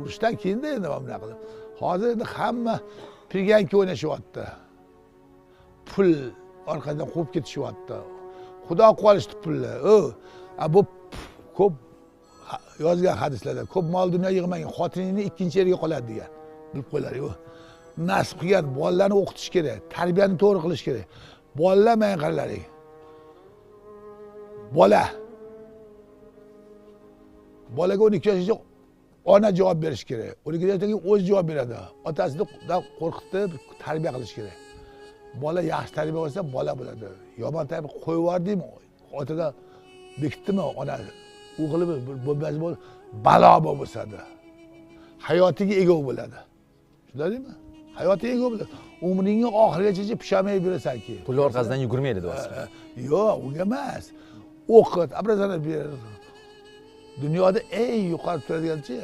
urushdan keyinda endi mana bunaqa qilib. Hozir endi hamma pirganka o'ynashyapti. Pul orqadan qo'yib ketishyapti. Xudo qolishdi pullar. Bu ko'p yozgan hadislarda ko'p mol dunyo yig'magan, xotiningni ikkinchi yerga qoladi degan. Bilib qo'ylar-ku. Nasib qilgan bolalarni o'qitish kerak, tarbiyani to'g'ri qilish kerak. Bolalar men qaralaring. Bolaga 12 yoshgacha ona javob berish kerak. 12 yoshdan keyin o'zi javob beradi. Otasidan qo'rqitib tarbiya qilish kerak. Bola yaxshi tarbiya olsa bola bo'ladi. Yomon tarbiya qo'yib yubordingmi? Otaga bekitdimi ona? U qilib bo'lmasa bo'l balo bo'ladi. Hayotiga ega bo'ladi. Tushundingmi? Hayotiga ega bo'ladi. Umringning oxirigacha pishamay yurasanki. Pul orqasidan yugurmaydi deyapsiz. Yo'q, unga emas. O'qit, obrazovание ber. Dunyoda eng yuqori turadiganchi